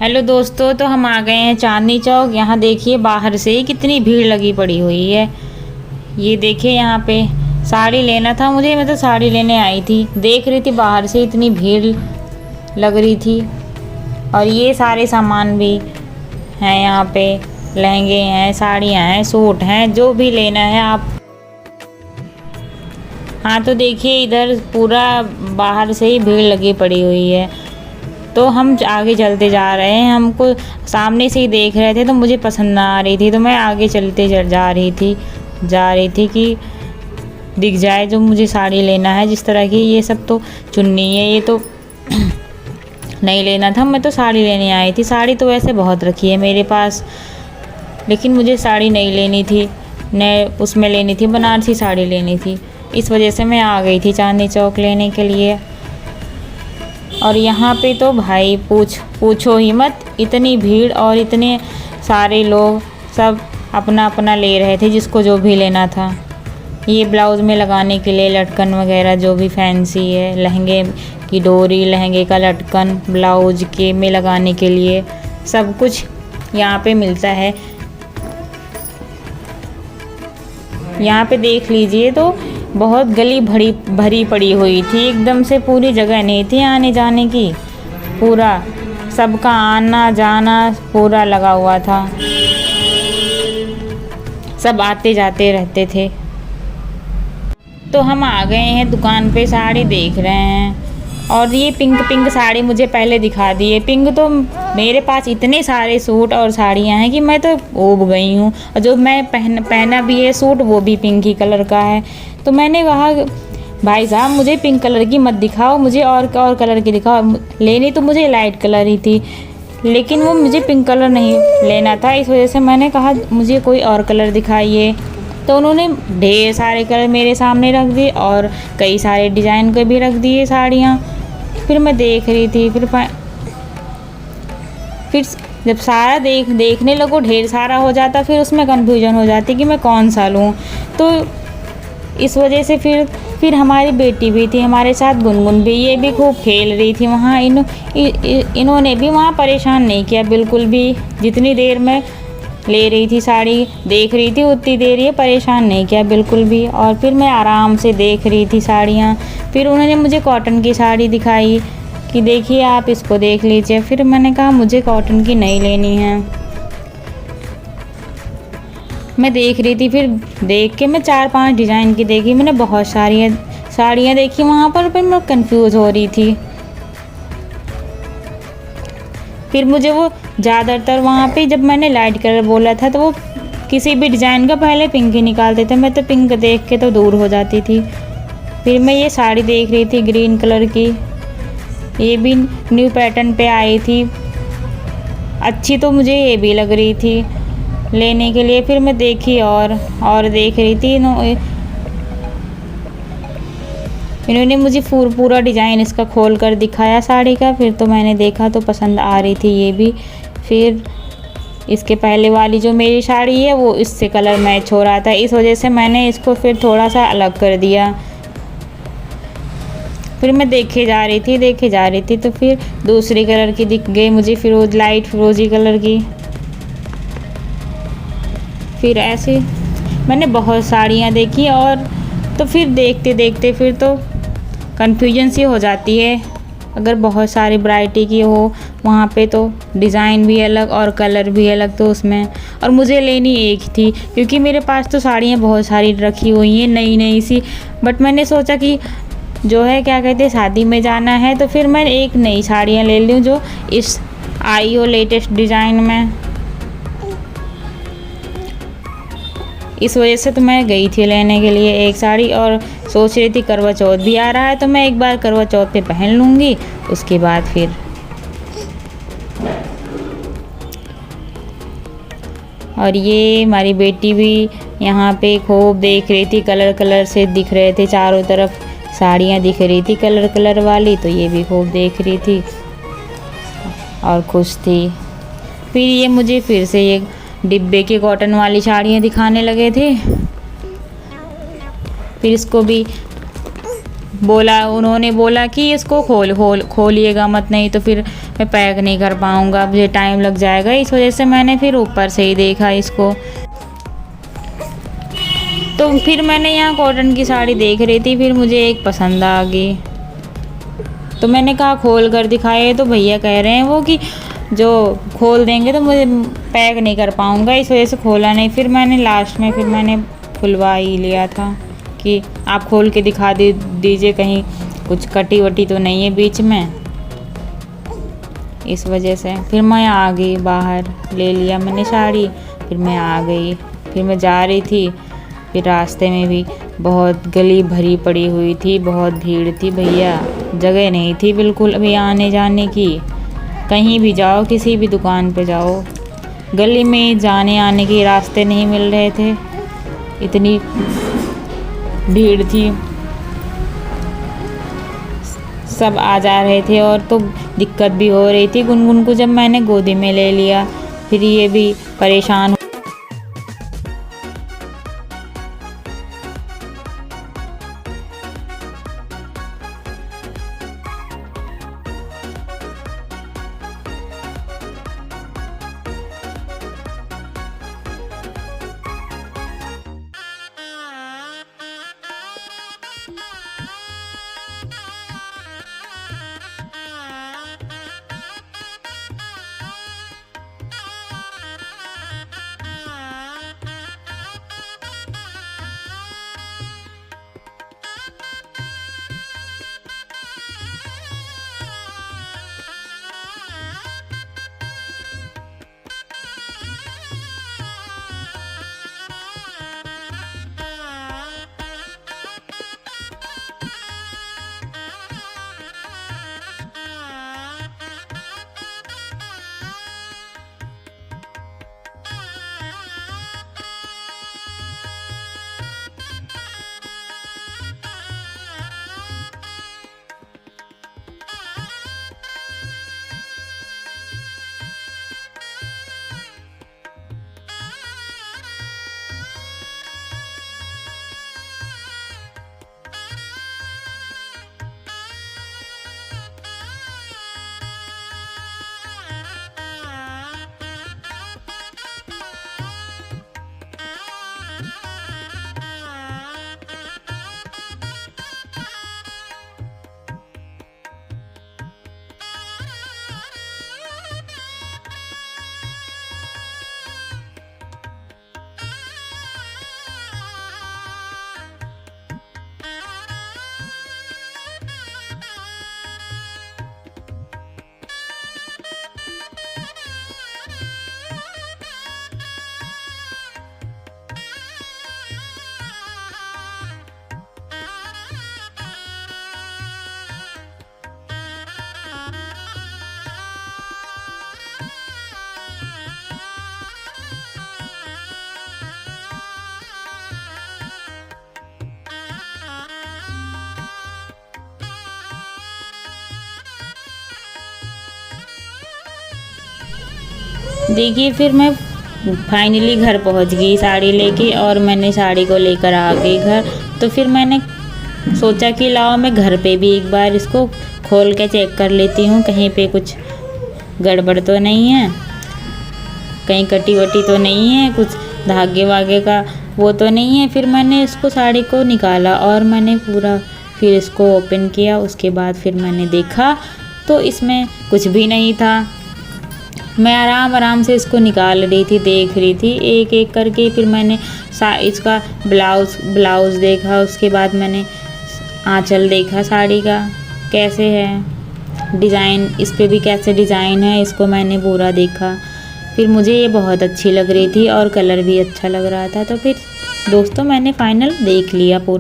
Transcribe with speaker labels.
Speaker 1: Hello दोस्तों, तो हम आ गए हैं चांदनी चौक। यहाँ देखिए बाहर से ही कितनी भीड़ लगी पड़ी हुई है। ये देखिए यहाँ पे साड़ी लेना था मुझे, मैं तो साड़ी लेने आई थी। देख रही थी बाहर से इतनी भीड़ लग रही थी। और ये सारे सामान भी हैं यहाँ पे, लहंगे हैं, साड़ियाँ हैं, सूट हैं, जो भी लेना है आप। हाँ तो देखिए इधर पूरा बाहर से ही भीड़ लगी पड़ी हुई है। तो हम आगे चलते जा रहे हैं। हमको सामने से ही देख रहे थे तो मुझे पसंद ना आ रही थी, तो मैं आगे चलते जा रही थी कि दिख जाए जो मुझे साड़ी लेना है जिस तरह की। ये सब तो चुन्नी है, ये तो नहीं लेना था। मैं तो साड़ी लेने आई थी। साड़ी तो वैसे बहुत रखी है मेरे पास, लेकिन मुझे साड़ी नहीं लेनी थी, न उसमें लेनी थी, बनारसी साड़ी लेनी थी। इस वजह से मैं आ गई थी चांदनी चौक लेने के लिए। और यहाँ पे तो भाई पूछो ही मत, इतनी भीड़ और इतने सारे लोग सब अपना अपना ले रहे थे जिसको जो भी लेना था। ये ब्लाउज़ में लगाने के लिए लटकन वगैरह जो भी फैंसी है, लहंगे की डोरी, लहंगे का लटकन, ब्लाउज के में लगाने के लिए सब कुछ यहाँ पे मिलता है। यहाँ पे देख लीजिए तो बहुत गली भरी पड़ी हुई थी, एकदम से पूरी जगह नहीं थी आने जाने की। पूरा सबका आना जाना पूरा लगा हुआ था, सब आते जाते रहते थे। तो हम आ गए हैं दुकान पे, साड़ी देख रहे हैं। और ये पिंक साड़ी मुझे पहले दिखा दी है। पिंक तो मेरे पास इतने सारे सूट और साड़ियाँ हैं कि मैं तो ऊब गई हूँ। और जो मैं पहना भी है सूट वो भी पिंक ही कलर का है। तो मैंने कहा भाई साहब मुझे पिंक कलर की मत दिखाओ, मुझे और कलर की दिखाओ। लेनी तो मुझे लाइट कलर ही थी, लेकिन वो मुझे पिंक कलर नहीं लेना था। इस वजह से मैंने कहा मुझे कोई और कलर दिखाइए। तो उन्होंने ढेर सारे कलर मेरे सामने रख दिए और कई सारे डिज़ाइन के भी रख दिए साड़ियाँ। फिर मैं देख रही थी, फिर जब सारा देखने लगो ढेर सारा हो जाता, फिर उसमें कन्फ्यूजन हो जाती कि मैं कौन सा लूँ। तो इस वजह से फिर हमारी बेटी भी थी हमारे साथ, गुनगुन भी, ये भी खूब खेल रही थी वहाँ। इन्होंने भी वहाँ परेशान नहीं किया बिल्कुल भी। जितनी देर मैं ले रही थी साड़ी देख रही थी उतनी देर ये परेशान नहीं किया बिल्कुल भी। और फिर मैं आराम से देख रही थी साड़ियाँ। फिर उन्होंने मुझे कॉटन की साड़ी दिखाई कि देखिए आप इसको देख लीजिए। फिर मैंने कहा मुझे कॉटन की नहीं लेनी है। मैं देख रही थी, फिर देख के मैं 4-5 डिज़ाइन की देखी। मैंने बहुत सारी साड़ियाँ देखी वहाँ पर मैं कंफ्यूज हो रही थी। फिर मुझे वो ज़्यादातर वहाँ पे जब मैंने लाइट कलर बोला था तो वो किसी भी डिज़ाइन का पहले पिंक ही निकालते थे। मैं तो पिंक देख के तो दूर हो जाती थी। फिर मैं ये साड़ी देख रही थी ग्रीन कलर की, ये भी न्यू पैटर्न पे आई थी। अच्छी तो मुझे ये भी लग रही थी लेने के लिए। फिर मैं देखी और देख रही थी। इन्होंने मुझे पूरा डिज़ाइन इसका खोल कर दिखाया साड़ी का। फिर तो मैंने देखा तो पसंद आ रही थी ये भी। फिर इसके पहले वाली जो मेरी साड़ी है वो इससे कलर मैच हो रहा था, इस वजह से मैंने इसको फिर थोड़ा सा अलग कर दिया। फिर मैं देखे जा रही थी तो फिर दूसरी कलर की दिख गई मुझे, लाइट फिरोजी कलर की। फिर ऐसे मैंने बहुत साड़ियाँ देखी। और तो फिर देखते फिर तो कन्फ्यूजन सी हो जाती है। अगर बहुत सारी वैरायटी की हो वहाँ पे तो डिज़ाइन भी अलग और कलर भी अलग, तो उसमें और मुझे लेनी एक थी क्योंकि मेरे पास तो साड़ियाँ बहुत सारी रखी हुई हैं नई सी। बट मैंने सोचा कि जो है क्या कहते हैं शादी में जाना है, तो फिर मैं एक नई साड़ियाँ ले लूँ जो इस आई हो लेटेस्ट डिज़ाइन में। इस वजह से तो मैं गई थी लेने के लिए एक साड़ी। और सोच रही थी करवा चौथ भी आ रहा है तो मैं एक बार करवा चौथ पे पहन लूँगी, उसके बाद फिर। और ये हमारी बेटी भी यहाँ पे खूब देख रही थी, कलर से दिख रहे थे चारों तरफ साड़ियाँ दिख रही थी कलर वाली, तो ये भी खूब देख रही थी और खुश थी। फिर ये मुझे फिर से ये डिब्बे की कॉटन वाली साड़ियाँ दिखाने लगे थे। फिर इसको भी उन्होंने बोला कि इसको खोलिएगा मत, नहीं तो फिर मैं पैक नहीं कर पाऊँगा, मुझे टाइम लग जाएगा। इस वजह से मैंने फिर ऊपर से ही देखा इसको। तो फिर मैंने यहाँ कॉटन की साड़ी देख रही थी, फिर मुझे एक पसंद आ गई। तो मैंने कहा खोल कर दिखाए, तो भैया कह रहे हैं वो कि जो खोल देंगे तो मुझे पैक नहीं कर पाऊँगा, इस वजह से खोला नहीं। फिर मैंने लास्ट में खुलवा ही लिया था कि आप खोल के दिखा दीजिए कहीं कुछ कटी वटी तो नहीं है बीच में। इस वजह से फिर मैं आ गई बाहर, ले लिया मैंने साड़ी, फिर मैं आ गई। फिर मैं जा रही थी, फिर रास्ते में भी बहुत गली भरी पड़ी हुई थी, बहुत भीड़ थी भैया, जगह नहीं थी बिल्कुल अभी आने जाने की। कहीं भी जाओ, किसी भी दुकान पे जाओ, गली में जाने आने के रास्ते नहीं मिल रहे थे, इतनी भीड़ थी। सब आ जा रहे थे और तो दिक्कत भी हो रही थी गुनगुन को। जब मैंने गोदी में ले लिया, फिर ये भी परेशान। देखिए फिर मैं फाइनली घर पहुंच गई साड़ी लेके, और मैंने साड़ी को लेकर आ गई घर। तो फिर मैंने सोचा कि लाओ मैं घर पे भी एक बार इसको खोल के चेक कर लेती हूँ, कहीं पे कुछ गड़बड़ तो नहीं है, कहीं कटी वटी तो नहीं है, कुछ धागे वागे का वो तो नहीं है। फिर मैंने इसको साड़ी को निकाला और मैंने पूरा फिर इसको ओपन किया। उसके बाद फिर मैंने देखा तो इसमें कुछ भी नहीं था। मैं आराम आराम से इसको निकाल रही थी, देख रही थी एक एक करके। फिर मैंने इसका ब्लाउज़ देखा, उसके बाद मैंने आंचल देखा साड़ी का कैसे है, डिज़ाइन इस पे भी कैसे डिज़ाइन है, इसको मैंने पूरा देखा। फिर मुझे ये बहुत अच्छी लग रही थी और कलर भी अच्छा लग रहा था। तो फिर दोस्तों मैंने फाइनल देख लिया पूरा।